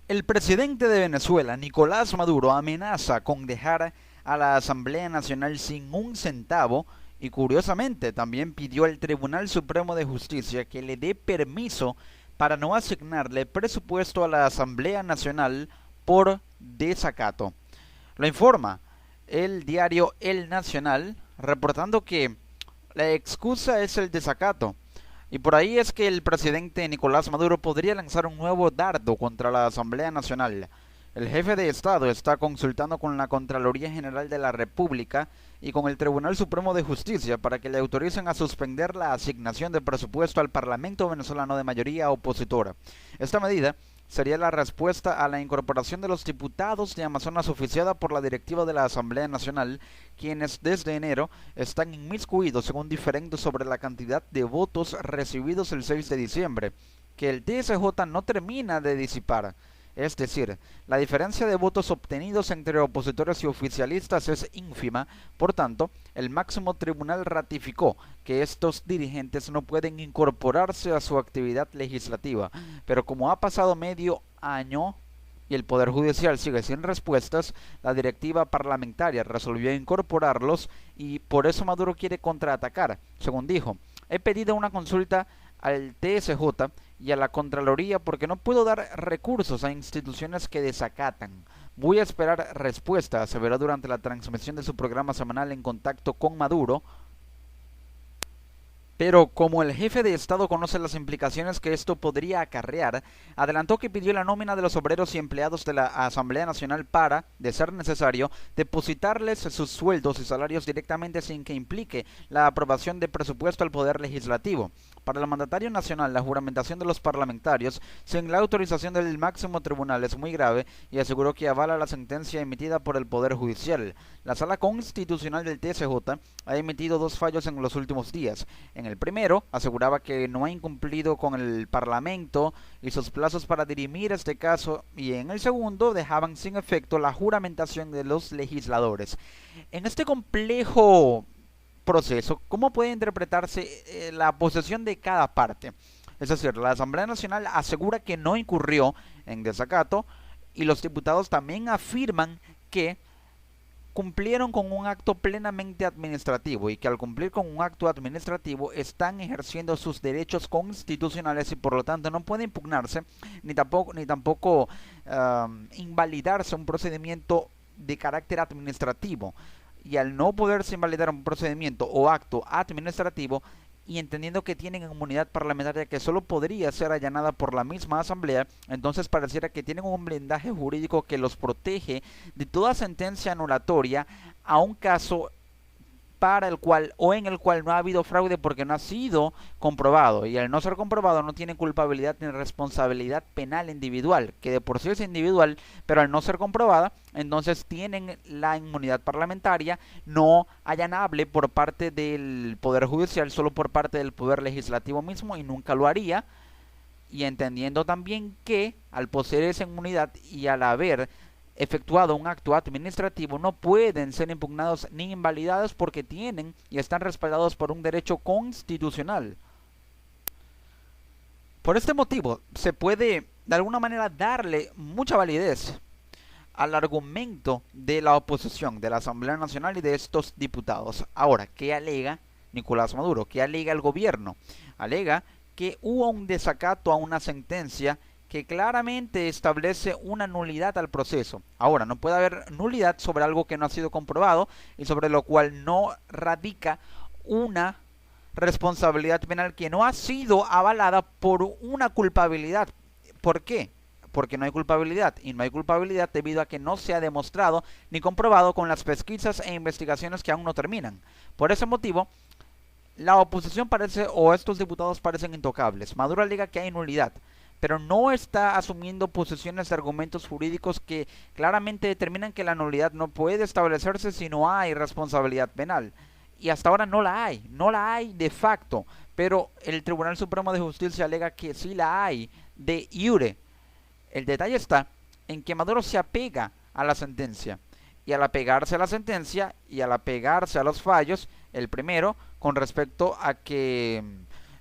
El presidente de Venezuela, Nicolás Maduro, amenaza con dejar a la Asamblea Nacional sin un centavo y curiosamente también pidió al Tribunal Supremo de Justicia que le dé permiso para no asignarle presupuesto a la Asamblea Nacional por desacato. Lo informa el diario El Nacional, reportando que la excusa es el desacato. Y por ahí es que el presidente Nicolás Maduro podría lanzar un nuevo dardo contra la Asamblea Nacional. El jefe de Estado está consultando con la Contraloría General de la República y con el Tribunal Supremo de Justicia para que le autoricen a suspender la asignación de presupuesto al Parlamento venezolano de mayoría opositora. Esta medida sería la respuesta a la incorporación de los diputados de Amazonas oficiada por la directiva de la Asamblea Nacional, quienes desde enero están inmiscuidos según diferentes sobre la cantidad de votos recibidos el 6 de diciembre, que el TSJ no termina de disipar. Es decir, la diferencia de votos obtenidos entre opositores y oficialistas es ínfima, por tanto, el máximo tribunal ratificó que estos dirigentes no pueden incorporarse a su actividad legislativa, pero como ha pasado medio año y el Poder Judicial sigue sin respuestas, la directiva parlamentaria resolvió incorporarlos y por eso Maduro quiere contraatacar, según dijo. He pedido una consulta al TSJ y a la Contraloría porque no puedo dar recursos a instituciones que desacatan. Voy a esperar respuesta, aseveró durante la transmisión de su programa semanal En Contacto con Maduro. Pero como el jefe de Estado conoce las implicaciones que esto podría acarrear, adelantó que pidió la nómina de los obreros y empleados de la Asamblea Nacional para, de ser necesario, depositarles sus sueldos y salarios directamente sin que implique la aprobación de presupuesto al Poder Legislativo. Para el mandatario nacional, la juramentación de los parlamentarios sin la autorización del máximo tribunal es muy grave y aseguró que avala la sentencia emitida por el Poder Judicial. La Sala Constitucional del TSJ ha emitido dos fallos en los últimos días. En el primero, aseguraba que no ha incumplido con el Parlamento y sus plazos para dirimir este caso, y en el segundo dejaban sin efecto la juramentación de los legisladores. En este complejo proceso, ¿cómo puede interpretarse la posesión de cada parte? Es decir, la Asamblea Nacional asegura que no incurrió en desacato y los diputados también afirman que cumplieron con un acto plenamente administrativo y que al cumplir con un acto administrativo están ejerciendo sus derechos constitucionales y por lo tanto no puede impugnarse ni tampoco invalidarse un procedimiento de carácter administrativo. Y al no poderse invalidar un procedimiento o acto administrativo, y entendiendo que tienen inmunidad parlamentaria que solo podría ser allanada por la misma asamblea, entonces pareciera que tienen un blindaje jurídico que los protege de toda sentencia anulatoria a un caso para el cual o en el cual no ha habido fraude porque no ha sido comprobado, y al no ser comprobado no tiene culpabilidad ni responsabilidad penal individual, que de por sí es individual, pero al no ser comprobada entonces tienen la inmunidad parlamentaria no allanable por parte del Poder Judicial, solo por parte del Poder Legislativo mismo, y nunca lo haría. Y entendiendo también que al poseer esa inmunidad y al haber efectuado un acto administrativo no pueden ser impugnados ni invalidados porque tienen y están respaldados por un derecho constitucional. Por este motivo se puede de alguna manera darle mucha validez al argumento de la oposición, de la Asamblea Nacional y de estos diputados. Ahora, ¿qué alega Nicolás Maduro? ¿Qué alega el gobierno? Alega que hubo un desacato a una sentencia que claramente establece una nulidad al proceso. Ahora, no puede haber nulidad sobre algo que no ha sido comprobado y sobre lo cual no radica una responsabilidad penal que no ha sido avalada por una culpabilidad. ¿Por qué? Porque no hay culpabilidad, y no hay culpabilidad debido a que no se ha demostrado ni comprobado con las pesquisas e investigaciones que aún no terminan. Por ese motivo, la oposición parece, o estos diputados parecen intocables. Maduro alega que hay nulidad, pero no está asumiendo posiciones de argumentos jurídicos que claramente determinan que la nulidad no puede establecerse si no hay responsabilidad penal. Y hasta ahora no la hay de facto, pero el Tribunal Supremo de Justicia alega que sí la hay de iure. El detalle está en que Maduro se apega a la sentencia, y al apegarse a la sentencia y al apegarse a los fallos, el primero con respecto a que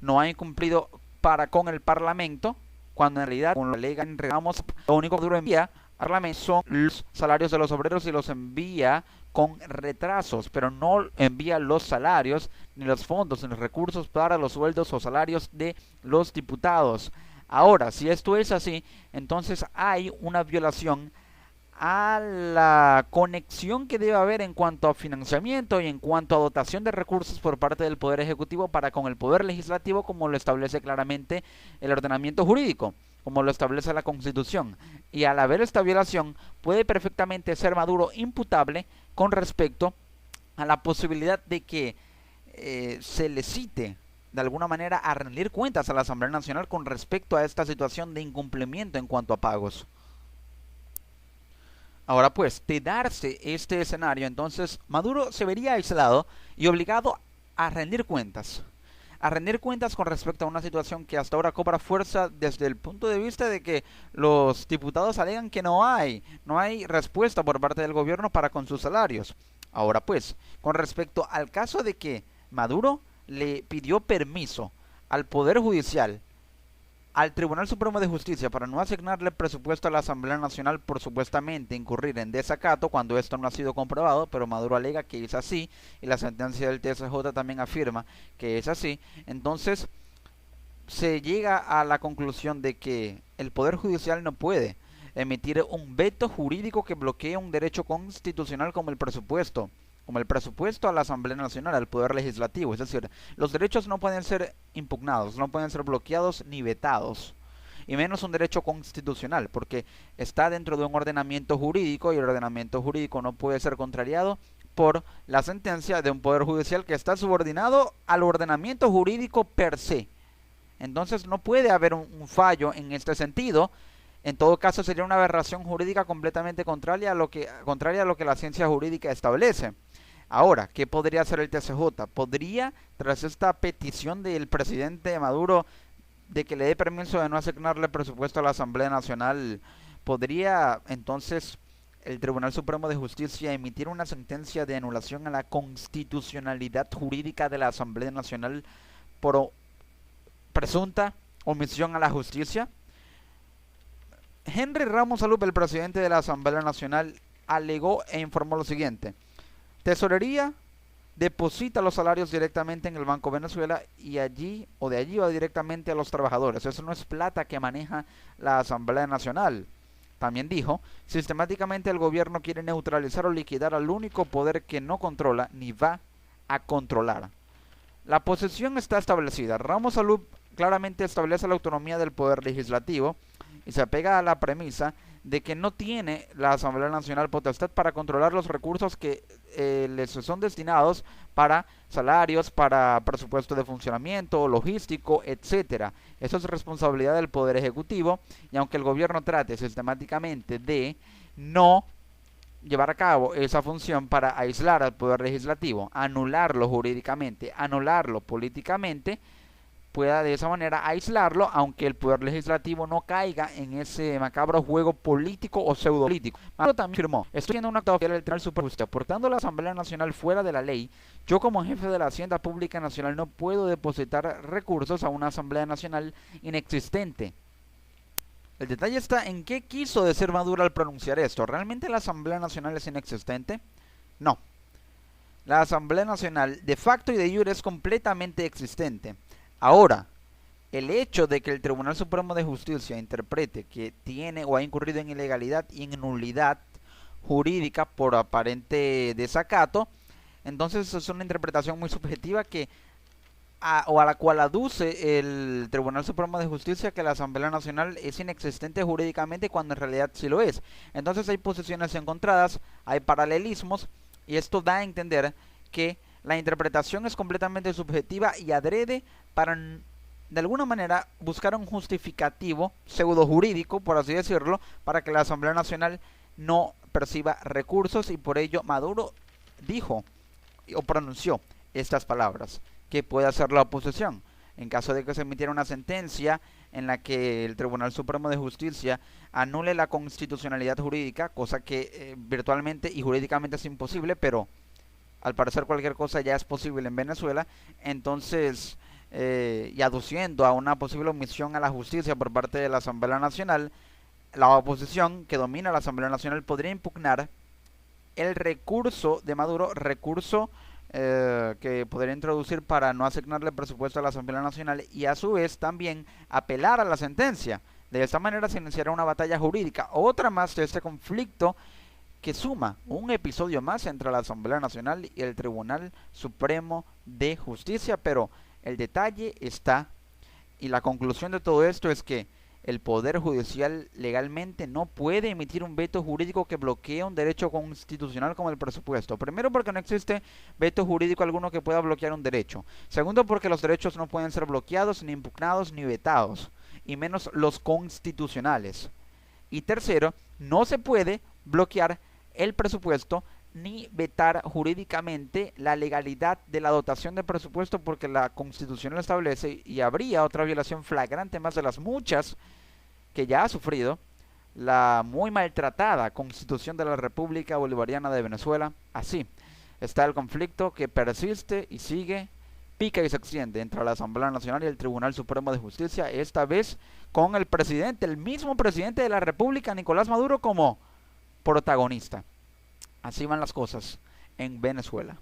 no ha incumplido para con el Parlamento, cuando en realidad, con la ley Ramos, lo único que Maduro envía al Parlamento son los salarios de los obreros y los envía con retrasos, pero no envía los salarios, ni los fondos, ni los recursos para los sueldos o salarios de los diputados. Ahora, si esto es así, entonces hay una violación a la conexión que debe haber en cuanto a financiamiento y en cuanto a dotación de recursos por parte del Poder Ejecutivo para con el Poder Legislativo, como lo establece claramente el ordenamiento jurídico, como lo establece la Constitución. Y al haber esta violación, puede perfectamente ser Maduro imputable con respecto a la posibilidad de que se le cite de alguna manera a rendir cuentas a la Asamblea Nacional con respecto a esta situación de incumplimiento en cuanto a pagos. Ahora pues, de darse este escenario, entonces Maduro se vería aislado y obligado a rendir cuentas. A rendir cuentas con respecto a una situación que hasta ahora cobra fuerza desde el punto de vista de que los diputados alegan que no hay respuesta por parte del gobierno para con sus salarios. Ahora pues, con respecto al caso de que Maduro le pidió permiso al Poder Judicial, al Tribunal Supremo de Justicia, para no asignarle presupuesto a la Asamblea Nacional por supuestamente incurrir en desacato cuando esto no ha sido comprobado, pero Maduro alega que es así y la sentencia del TSJ también afirma que es así. Entonces se llega a la conclusión de que el Poder Judicial no puede emitir un veto jurídico que bloquee un derecho constitucional como el presupuesto a la Asamblea Nacional, al Poder Legislativo. Es decir, los derechos no pueden ser impugnados, no pueden ser bloqueados ni vetados, y menos un derecho constitucional, porque está dentro de un ordenamiento jurídico y el ordenamiento jurídico no puede ser contrariado por la sentencia de un Poder Judicial que está subordinado al ordenamiento jurídico per se. Entonces no puede haber un fallo en este sentido. En todo caso sería una aberración jurídica completamente contraria a lo que la ciencia jurídica establece. Ahora, ¿qué podría hacer el TSJ? Podría, tras esta petición del presidente Maduro de que le dé permiso de no asignarle presupuesto a la Asamblea Nacional, podría entonces el Tribunal Supremo de Justicia emitir una sentencia de anulación a la constitucionalidad jurídica de la Asamblea Nacional por presunta omisión a la justicia. Henry Ramos Alup, el presidente de la Asamblea Nacional, alegó e informó lo siguiente: Tesorería deposita los salarios directamente en el Banco Venezuela y de allí va directamente a los trabajadores. Eso no es plata que maneja la Asamblea Nacional. También dijo, sistemáticamente el gobierno quiere neutralizar o liquidar al único poder que no controla ni va a controlar. La posición está establecida. Ramos Alup claramente establece la autonomía del Poder Legislativo y se apega a la premisa de que no tiene la Asamblea Nacional potestad para controlar los recursos que les son destinados para salarios, para presupuesto de funcionamiento, logístico, etcétera. Eso es responsabilidad del Poder Ejecutivo, y aunque el gobierno trate sistemáticamente de no llevar a cabo esa función para aislar al Poder Legislativo, anularlo jurídicamente, anularlo políticamente, pueda de esa manera aislarlo, aunque el Poder Legislativo no caiga en ese macabro juego político o pseudopolítico. Maduro también afirmó, estoy haciendo un acto oficial del Tribunal Supremo de Justicia, portando la Asamblea Nacional fuera de la ley. Yo como jefe de la Hacienda Pública Nacional no puedo depositar recursos a una Asamblea Nacional inexistente. El detalle está en qué quiso decir Maduro al pronunciar esto. ¿Realmente la Asamblea Nacional es inexistente? No. La Asamblea Nacional de facto y de jure es completamente existente. Ahora, el hecho de que el Tribunal Supremo de Justicia interprete que tiene o ha incurrido en ilegalidad y en nulidad jurídica por aparente desacato, entonces es una interpretación muy subjetiva a la cual aduce el Tribunal Supremo de Justicia que la Asamblea Nacional es inexistente jurídicamente cuando en realidad sí lo es. Entonces hay posiciones encontradas, hay paralelismos, y esto da a entender que la interpretación es completamente subjetiva y adrede para, de alguna manera, buscar un justificativo pseudo jurídico, por así decirlo, para que la Asamblea Nacional no perciba recursos, y por ello Maduro dijo o pronunció estas palabras. ¿Qué puede hacer la oposición? En caso de que se emitiera una sentencia en la que el Tribunal Supremo de Justicia anule la constitucionalidad jurídica, cosa que virtualmente y jurídicamente es imposible, pero al parecer cualquier cosa ya es posible en Venezuela, entonces y aduciendo a una posible omisión a la justicia por parte de la Asamblea Nacional, la oposición que domina la Asamblea Nacional podría impugnar el recurso de Maduro, recurso que podría introducir para no asignarle presupuesto a la Asamblea Nacional y a su vez también apelar a la sentencia. De esta manera se iniciará una batalla jurídica, otra más de este conflicto que suma un episodio más entre la Asamblea Nacional y el Tribunal Supremo de Justicia, pero el detalle está, y la conclusión de todo esto es que el Poder Judicial legalmente no puede emitir un veto jurídico que bloquee un derecho constitucional como el presupuesto. Primero, porque no existe veto jurídico alguno que pueda bloquear un derecho. Segundo, porque los derechos no pueden ser bloqueados, ni impugnados, ni vetados, y menos los constitucionales. Y tercero, no se puede bloquear el presupuesto ni vetar jurídicamente la legalidad de la dotación de presupuesto porque la Constitución lo establece y habría otra violación flagrante más de las muchas que ya ha sufrido la muy maltratada Constitución de la República Bolivariana de Venezuela. Así está el conflicto que persiste y sigue, pica y se extiende entre la Asamblea Nacional y el Tribunal Supremo de Justicia, esta vez con el presidente, el mismo presidente de la República, Nicolás Maduro, como protagonista. Así van las cosas en Venezuela.